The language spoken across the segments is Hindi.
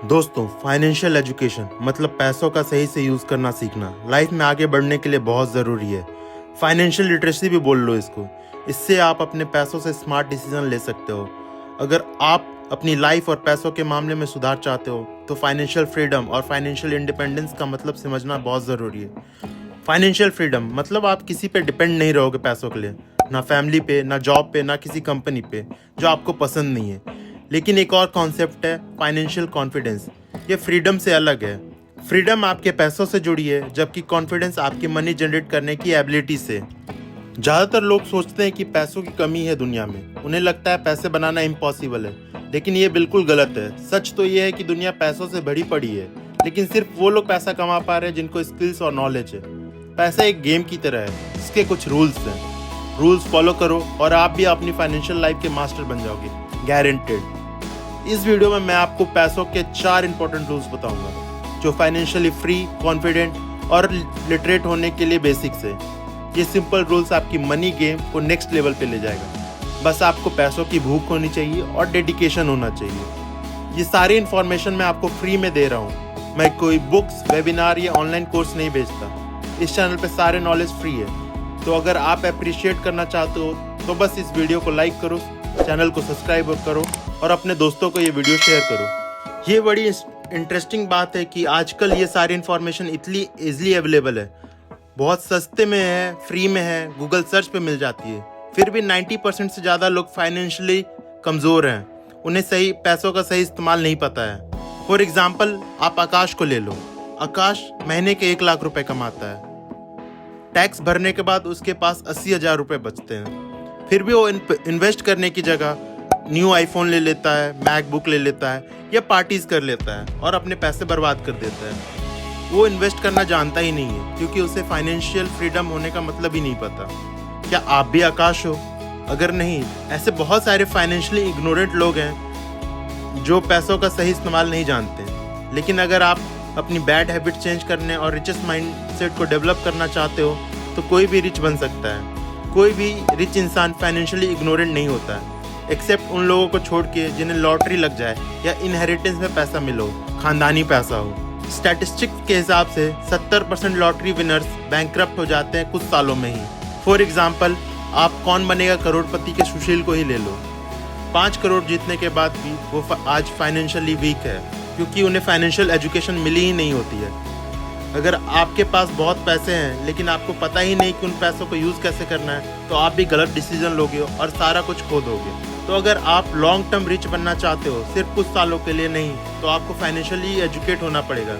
दोस्तों, फाइनेंशियल एजुकेशन मतलब पैसों का सही से यूज़ करना सीखना लाइफ में आगे बढ़ने के लिए बहुत ज़रूरी है। फाइनेंशियल लिटरेसी भी बोल लो इसको। इससे आप अपने पैसों से स्मार्ट डिसीजन ले सकते हो। अगर आप अपनी लाइफ और पैसों के मामले में सुधार चाहते हो तो फाइनेंशियल फ्रीडम और फाइनेंशियल इंडिपेंडेंस का मतलब समझना बहुत ज़रूरी है। फाइनेंशियल फ्रीडम मतलब आप किसी पे डिपेंड नहीं रहोगे पैसों के लिए, ना फैमिली पे, ना जॉब पे, ना किसी कंपनी पे जो आपको पसंद नहीं है। लेकिन एक और कॉन्सेप्ट है फाइनेंशियल कॉन्फिडेंस। ये फ्रीडम से अलग है। फ्रीडम आपके पैसों से जुड़ी है, जबकि कॉन्फिडेंस आपकी मनी जनरेट करने की एबिलिटी से। ज़्यादातर लोग सोचते हैं कि पैसों की कमी है दुनिया में। उन्हें लगता है पैसे बनाना इम्पॉसिबल है, लेकिन ये बिल्कुल गलत है। सच तो ये है कि दुनिया पैसों से भरी पड़ी है, लेकिन सिर्फ वो लोग पैसा कमा पा रहे हैं जिनको स्किल्स और नॉलेज है। पैसा एक गेम की तरह है, इसके कुछ रूल्स हैं। रूल्स फॉलो करो और आप भी अपनी फाइनेंशियल लाइफ के मास्टर बन जाओगे, गारंटेड। इस वीडियो में मैं आपको पैसों के 4 इंपॉर्टेंट रूल्स बताऊंगा जो फाइनेंशियली फ्री, कॉन्फिडेंट और लिटरेट होने के लिए बेसिक्स है। ये सिंपल रूल्स आपकी मनी गेम को नेक्स्ट लेवल पे ले जाएगा। बस आपको पैसों की भूख होनी चाहिए और डेडिकेशन होना चाहिए। ये सारी इन्फॉर्मेशन मैं आपको फ्री में दे रहा हूँ। मैं कोई बुक्स, वेबिनार या ऑनलाइन कोर्स नहीं बेचता। इस चैनल पे सारे नॉलेज फ्री है। तो अगर आप अप्रिशिएट करना चाहते हो तो बस इस वीडियो को लाइक करो, चैनल को सब्सक्राइब करो और अपने दोस्तों को ये वीडियो शेयर करो। ये बड़ी इंटरेस्टिंग बात है कि आजकल ये सारी इन्फॉर्मेशन इतनी ईजिली अवेलेबल है। बहुत सस्ते में है, फ्री में है, गूगल सर्च पे मिल जाती है। फिर भी 90% से ज़्यादा लोग फाइनेंशियली कमज़ोर हैं। उन्हें सही पैसों का सही इस्तेमाल नहीं पता है। फॉर एग्जाम्पल, आप आकाश को ले लो। आकाश महीने के 1 लाख रुपए कमाता है। टैक्स भरने के बाद उसके पास 80,000 रुपये बचते हैं। फिर भी वो इन्वेस्ट करने की जगह न्यू आईफोन ले लेता है, मैकबुक ले लेता है या पार्टीज कर लेता है और अपने पैसे बर्बाद कर देता है। वो इन्वेस्ट करना जानता ही नहीं है, क्योंकि उसे फाइनेंशियल फ्रीडम होने का मतलब ही नहीं पता। क्या आप भी आकाश हो? अगर नहीं, ऐसे बहुत सारे फाइनेंशियली इग्नोरेंट लोग हैं जो पैसों का सही इस्तेमाल नहीं जानते। लेकिन अगर आप अपनी बैड हैबिट चेंज करने और रिचेस्ट माइंडसेट को डेवलप करना चाहते हो तो कोई भी रिच बन सकता है। कोई भी रिच इंसान फाइनेंशियली इग्नोरेंट नहीं होता है, एक्सेप्ट उन लोगों को छोड़ के जिन्हें लॉटरी लग जाए या इनहेरिटेंस में पैसा मिलो, खानदानी पैसा हो। स्टैटिस्टिक्स के हिसाब से 70% लॉटरी विनर्स बैंकक्रप्ट हो जाते हैं कुछ सालों में ही। फॉर एग्जाम्पल, आप कौन बनेगा करोड़पति के सुशील को ही ले लो। 5 करोड़ जीतने के बाद भी वो आज फाइनेंशियली वीक है, क्योंकि उन्हें फाइनेंशियल एजुकेशन मिली ही नहीं होती है। अगर आपके पास बहुत पैसे हैं लेकिन आपको पता ही नहीं कि उन पैसों को यूज़ कैसे करना है, तो आप भी गलत डिसीजन लोगे और सारा कुछ खो दोगे। तो अगर आप लॉन्ग टर्म रिच बनना चाहते हो, सिर्फ कुछ सालों के लिए नहीं, तो आपको फाइनेंशियली एजुकेट होना पड़ेगा।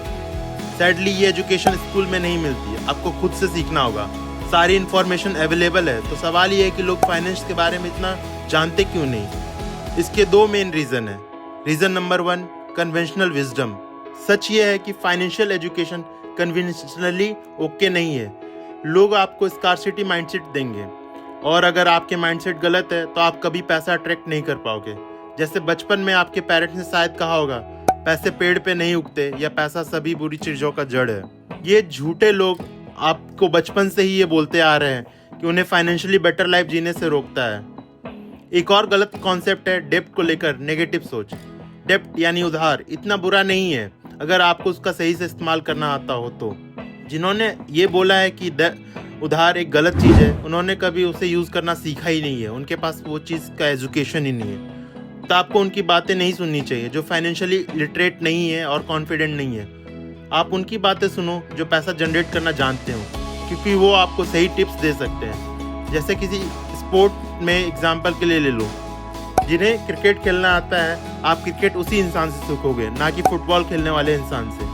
सैडली ये एजुकेशन स्कूल में नहीं मिलती है, आपको खुद से सीखना होगा। सारी इन्फॉर्मेशन अवेलेबल है, तो सवाल ये है कि लोग फाइनेंस के बारे में इतना जानते क्यों नहीं। इसके 2 मेन रीज़न है। Reason number 1, conventional wisdom. सच ये है कि फाइनेंशियल एजुकेशन कन्वेंशनली ओके नहीं है। लोग आपको स्कार्सिटी माइंडसेट देंगे, और अगर आपके माइंडसेट गलत है तो आप कभी पैसा अट्रैक्ट नहीं कर पाओगे। जैसे बचपन में आपके पेरेंट्स ने शायद कहा होगा, पैसे पेड़ पे नहीं उगते या पैसा सभी बुरी चीज़ों का जड़ है। ये झूठे लोग आपको बचपन से ही ये बोलते आ रहे हैं कि उन्हें फाइनेंशियली बेटर लाइफ जीने से रोकता है। एक और गलत कॉन्सेप्ट है डेब्ट को लेकर नेगेटिव सोच। डेब्ट यानी उधार इतना बुरा नहीं है अगर आपको उसका सही से इस्तेमाल करना आता हो तो। जिन्होंने ये बोला है कि उधार एक गलत चीज़ है, उन्होंने कभी उसे यूज़ करना सीखा ही नहीं है। उनके पास वो चीज़ का एजुकेशन ही नहीं है। तो आपको उनकी बातें नहीं सुननी चाहिए जो फाइनेंशियली लिटरेट नहीं है और कॉन्फिडेंट नहीं है। आप उनकी बातें सुनो जो पैसा जनरेट करना जानते हो, क्योंकि वो आपको सही टिप्स दे सकते हैं। जैसे किसी स्पोर्ट में एग्जाम्पल के लिए ले लो, जिन्हें क्रिकेट खेलना आता है, आप क्रिकेट उसी इंसान से सीखोगे, ना कि फुटबॉल खेलने वाले इंसान से।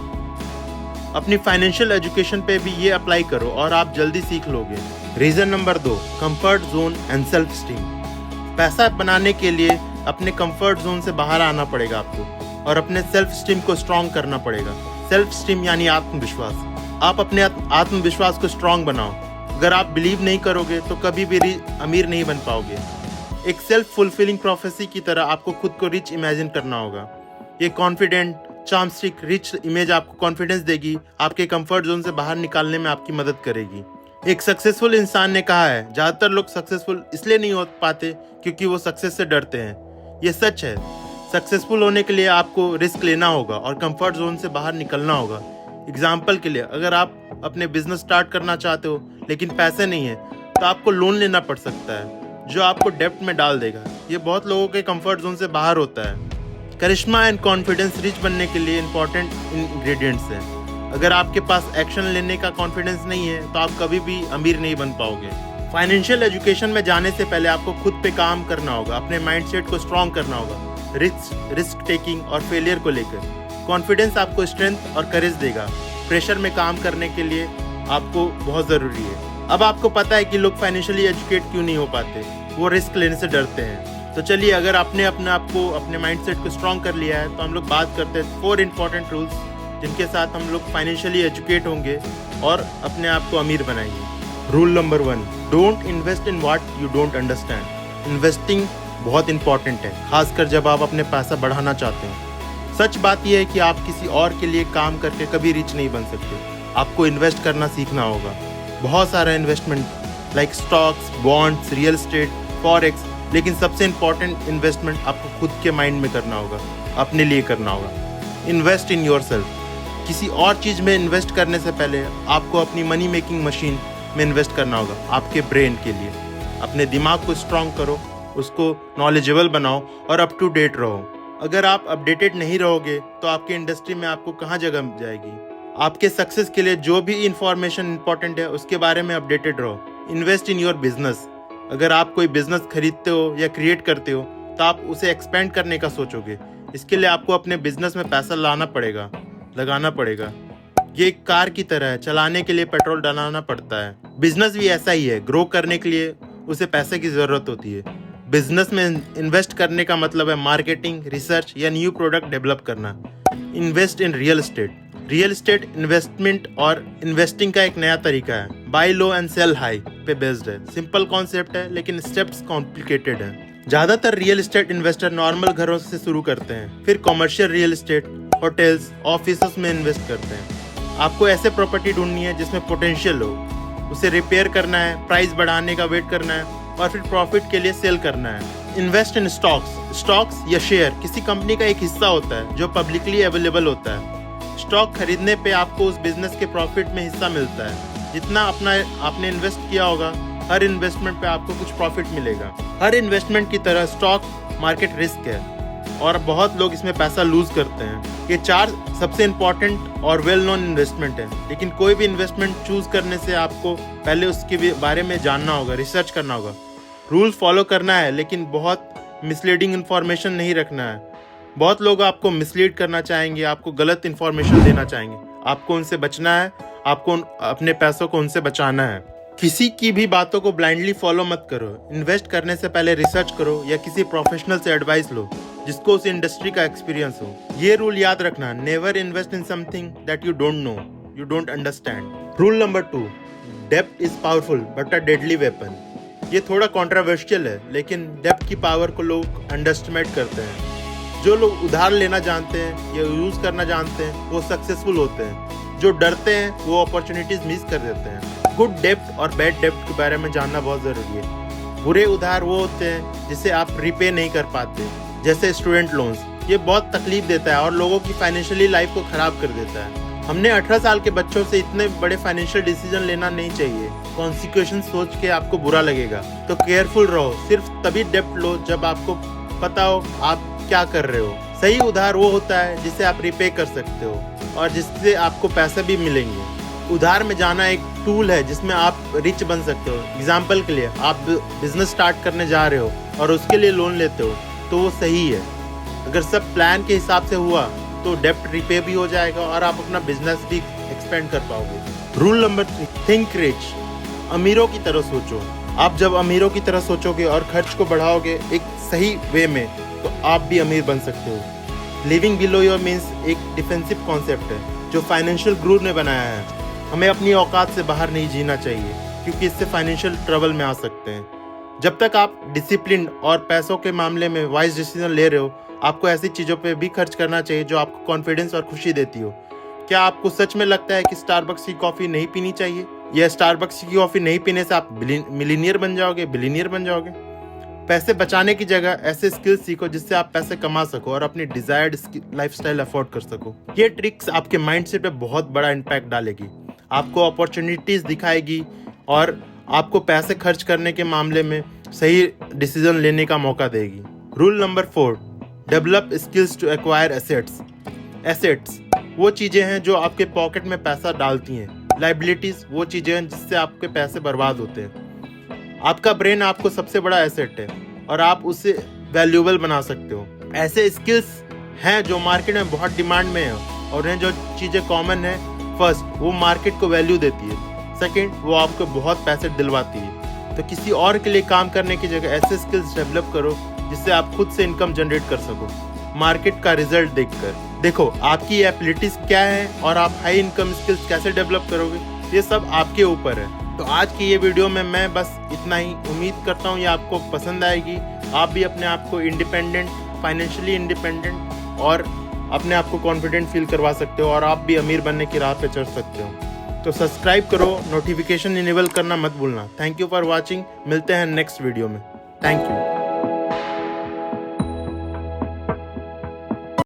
अपनी फाइनेंशियल एजुकेशन पे भी ये अप्लाई करो और आप जल्दी सीख लोगे। Reason number 2, comfort zone and self esteem. पैसा बनाने के लिए अपने कंफर्ट जोन से बाहर आना पड़ेगा आपको, और अपने सेल्फ स्टीम को स्ट्रॉन्ग करना पड़ेगा। सेल्फ स्टीम यानी आत्मविश्वास। आप अपने आत्मविश्वास को स्ट्रॉन्ग बनाओ। अगर आप बिलीव नहीं करोगे तो कभी भी अमीर नहीं बन पाओगे। एक सेल्फ फुलफिलिंग प्रोफेसी की तरह आपको खुद को रिच इमेजिन करना होगा। ये कॉन्फिडेंट, चार्मस्टिक, रिच इमेज आपको कॉन्फिडेंस देगी, आपके कंफर्ट जोन से बाहर निकालने में आपकी मदद करेगी। एक सक्सेसफुल इंसान ने कहा है, ज़्यादातर लोग सक्सेसफुल इसलिए नहीं हो पाते क्योंकि वो सक्सेस से डरते हैं। ये सच है। सक्सेसफुल होने के लिए आपको रिस्क लेना होगा और कंफर्ट जोन से बाहर निकलना होगा। एग्जाम्पल के लिए, अगर आप अपने बिजनेस स्टार्ट करना चाहते हो लेकिन पैसे नहीं है, तो आपको लोन लेना पड़ सकता है जो आपको डेब्ट में डाल देगा। ये बहुत लोगों के कंफर्ट जोन से बाहर होता है। करिश्मा एंड कॉन्फिडेंस रिच बनने के लिए इंपॉर्टेंट इंग्रेडिएंट्स हैं। अगर आपके पास एक्शन लेने का कॉन्फिडेंस नहीं है तो आप कभी भी अमीर नहीं बन पाओगे। फाइनेंशियल एजुकेशन में जाने से पहले आपको खुद पे काम करना होगा, अपने माइंडसेट को स्ट्रॉन्ग करना होगा, रिस्क टेकिंग और फेलियर को लेकर। कॉन्फिडेंस आपको स्ट्रेंथ और करेज देगा। प्रेशर में काम करने के लिए आपको बहुत ज़रूरी है। अब आपको पता है कि लोग फाइनेंशियली एजुकेट क्यों नहीं हो पाते, वो रिस्क लेने से डरते हैं। तो चलिए, अगर आपने अपने आप को, अपने माइंडसेट को स्ट्रॉन्ग कर लिया है, तो हम लोग बात करते हैं 4 इंपॉर्टेंट रूल्स जिनके साथ हम लोग फाइनेंशियली एजुकेट होंगे और अपने आप को अमीर बनाएंगे। Rule number 1, don't invest in what you don't understand. Investing बहुत इंपॉर्टेंट है, खासकर जब आप अपने पैसा बढ़ाना चाहते हैं। सच बात यह है कि आप किसी और के लिए काम करके कभी रिच नहीं बन सकते। आपको इन्वेस्ट करना सीखना होगा। बहुत सारा investment like stocks, bonds, real estate, forex, लेकिन सबसे इंपॉर्टेंट इन्वेस्टमेंट आपको खुद के माइंड में करना होगा, अपने लिए करना होगा। Invest in yourself. किसी और चीज़ में इन्वेस्ट करने से पहले आपको अपनी मनी मेकिंग मशीन में इन्वेस्ट करना होगा, आपके ब्रेन के लिए। अपने दिमाग को स्ट्रॉन्ग करो, उसको नॉलेजेबल बनाओ और अप टू डेट रहो। अगर आप अपडेटेड नहीं रहोगे तो आपकी इंडस्ट्री में आपको कहाँ जगह जाएगी। आपके सक्सेस के लिए जो भी इंफॉर्मेशन इंपॉर्टेंट है उसके बारे में अपडेटेड रहो। Invest in your business. अगर आप कोई बिजनेस खरीदते हो या क्रिएट करते हो तो आप उसे एक्सपेंड करने का सोचोगे। इसके लिए आपको अपने बिजनेस में पैसा लगाना पड़ेगा। ये एक कार की तरह है, चलाने के लिए पेट्रोल डालना पड़ता है। बिजनेस भी ऐसा ही है, ग्रो करने के लिए उसे पैसे की ज़रूरत होती है। बिजनेस में इन्वेस्ट करने का मतलब है मार्केटिंग, रिसर्च या न्यू प्रोडक्ट डेवलप करना। Invest in real estate. Real estate investment और इन्वेस्टिंग का एक नया तरीका है। Buy low and sell high पे बेस्ड है। सिंपल कॉन्सेप्ट है लेकिन स्टेप्स कॉम्प्लिकेटेड है। ज़्यादातर रियल एस्टेट इन्वेस्टर नॉर्मल घरों से शुरू करते हैं, फिर commercial real estate, hotels, office में इन्वेस्ट करते हैं। आपको ऐसे प्रॉपर्टी ढूंढनी है जिसमें पोटेंशियल हो, उसे रिपेयर करना है, प्राइस बढ़ाने का वेट करना है और फिर प्रॉफिट के लिए सेल करना है। इन्वेस्ट इन स्टॉक्स या शेयर किसी कंपनी का एक हिस्सा होता है जो पब्लिकली अवेलेबल होता है। स्टॉक खरीदने पे आपको उस बिजनेस के प्रॉफिट में हिस्सा मिलता है। जितना आपने इन्वेस्ट किया होगा, हर इन्वेस्टमेंट पे आपको कुछ प्रॉफिट मिलेगा। हर इन्वेस्टमेंट की तरह स्टॉक मार्केट रिस्क है और बहुत लोग इसमें पैसा लूज करते हैं। ये 4 सबसे इंपॉर्टेंट और वेल नोन इन्वेस्टमेंट है, लेकिन कोई भी इन्वेस्टमेंट चूज करने से आपको पहले उसके बारे में जानना होगा, रिसर्च करना होगा, रूल्स फॉलो करना है, लेकिन बहुत मिसलीडिंग इन्फॉर्मेशन नहीं रखना है। बहुत लोग आपको मिसलीड करना चाहेंगे, आपको गलत इन्फॉर्मेशन देना चाहेंगे। आपको उनसे बचना है, आपको अपने पैसों को उनसे बचाना है। किसी की भी बातों को ब्लाइंडली फॉलो मत करो। इन्वेस्ट करने से पहले रिसर्च करो या किसी प्रोफेशनल से एडवाइस लो जिसको उस इंडस्ट्री का एक्सपीरियंस हो। ये रूल याद रखना, never invest in something that you don't know, you don't understand. Rule number 2, डेब्ट is powerful but a deadly weapon. ये थोड़ा कॉन्ट्रोवर्शियल है, लेकिन डेब्ट की पावर को लोग अंडरएस्टिमेट करते हैं। जो लोग उधार लेना जानते हैं या यूज करना जानते हैं वो सक्सेसफुल होते हैं। जो डरते हैं वो अपॉर्चुनिटीज मिस कर देते हैं। गुड डेब्ट और बैड डेब्ट के बारे में जानना बहुत जरूरी है। बुरे उधार वो होते हैं जिसे आप रिपे नहीं कर पाते, जैसे स्टूडेंट लोन्स। ये बहुत तकलीफ देता है और लोगों की फाइनेंशियली लाइफ को खराब कर देता है। हमने 18 साल के बच्चों से इतने बड़े फाइनेंशियल डिसीजन लेना नहीं चाहिए। कॉन्सिक्वेंस सोच के आपको बुरा लगेगा, तो केयरफुल रहो। सिर्फ तभी डेब्ट लो जब आपको पता हो आप क्या कर रहे हो। सही उधार वो होता है जिसे आप रिपे कर सकते हो और जिससे आपको पैसे भी मिलेंगे। उधार में जाना एक टूल है जिसमें आप रिच बन सकते हो। एग्जाम्पल के लिए, आप बिजनेस स्टार्ट करने जा रहे हो और उसके लिए लोन लेते हो तो वो सही है। अगर सब प्लान के हिसाब से हुआ तो डेब्ट रिपे भी हो जाएगा और आप अपना बिजनेस भी एक्सपेंड कर पाओगे। Rule number 3, think rich. अमीरों की तरह सोचो। आप जब अमीरों की तरह सोचोगे और खर्च को बढ़ाओगे एक सही वे में, तो आप भी अमीर बन सकते हो। लिविंग बिलो योर मीन्स एक डिफेंसिव कॉन्सेप्ट है जो फाइनेंशियल गुरु ने बनाया है। हमें अपनी औकात से बाहर नहीं जीना चाहिए क्योंकि इससे फाइनेंशियल ट्रबल में आ सकते हैं। जब तक आप डिसिप्लिन और पैसों के मामले में वाइज डिसीजन ले रहे हो, आपको ऐसी चीज़ों पे भी खर्च करना चाहिए जो आपको कॉन्फिडेंस और खुशी देती हो। क्या आपको सच में लगता है कि स्टारबक्स की कॉफ़ी नहीं पीनी चाहिए, या स्टारबक्स की कॉफ़ी नहीं पीने से आप मिलीनियर बन जाओगे, बिलीनियर बन जाओगे? पैसे बचाने की जगह ऐसे स्किल्स सीखो जिससे आप पैसे कमा सको और अपनी डिजायर्ड लाइफस्टाइल अफोर्ड कर सको। ये ट्रिक्स आपके माइंडसेट पे बहुत बड़ा इम्पैक्ट डालेगी, आपको अपॉर्चुनिटीज दिखाएगी और आपको पैसे खर्च करने के मामले में सही डिसीजन लेने का मौका देगी। Rule number 4, develop skills to acquire assets. Assets वो चीज़ें हैं जो आपके पॉकेट में पैसा डालती हैं, लाइबिलिटीज वो चीज़ें हैं जिससे आपके पैसे बर्बाद होते हैं। आपका ब्रेन आपको सबसे बड़ा एसेट है और आप उसे वैल्यूएबल बना सकते हो। ऐसे स्किल्स हैं जो मार्केट में बहुत डिमांड में है और उन्हें जो चीज़ें कॉमन है, फर्स्ट वो मार्केट को वैल्यू देती है, सेकंड वो आपको बहुत पैसे दिलवाती है। तो किसी और के लिए काम करने की जगह ऐसे स्किल्स डेवलप करो जिससे आप खुद से इनकम जनरेट कर सको मार्केट का रिजल्ट देखकर। देखो आपकी एबिलिटीज क्या है और आप हाई इनकम स्किल्स कैसे डेवलप करोगे, ये सब आपके ऊपर है। तो आज की ये वीडियो में मैं बस इतना ही। उम्मीद करता हूँ ये आपको पसंद आएगी। आप भी अपने आप को इंडिपेंडेंट, फाइनेंशियली इंडिपेंडेंट और अपने आप को कॉन्फिडेंट फील करवा सकते हो और आप भी अमीर बनने की राह पे चढ़ सकते हो। तो सब्सक्राइब करो, नोटिफिकेशन इनेबल करना मत भूलना। Thank you for watching. मिलते हैं नेक्स्ट वीडियो में। Thank you.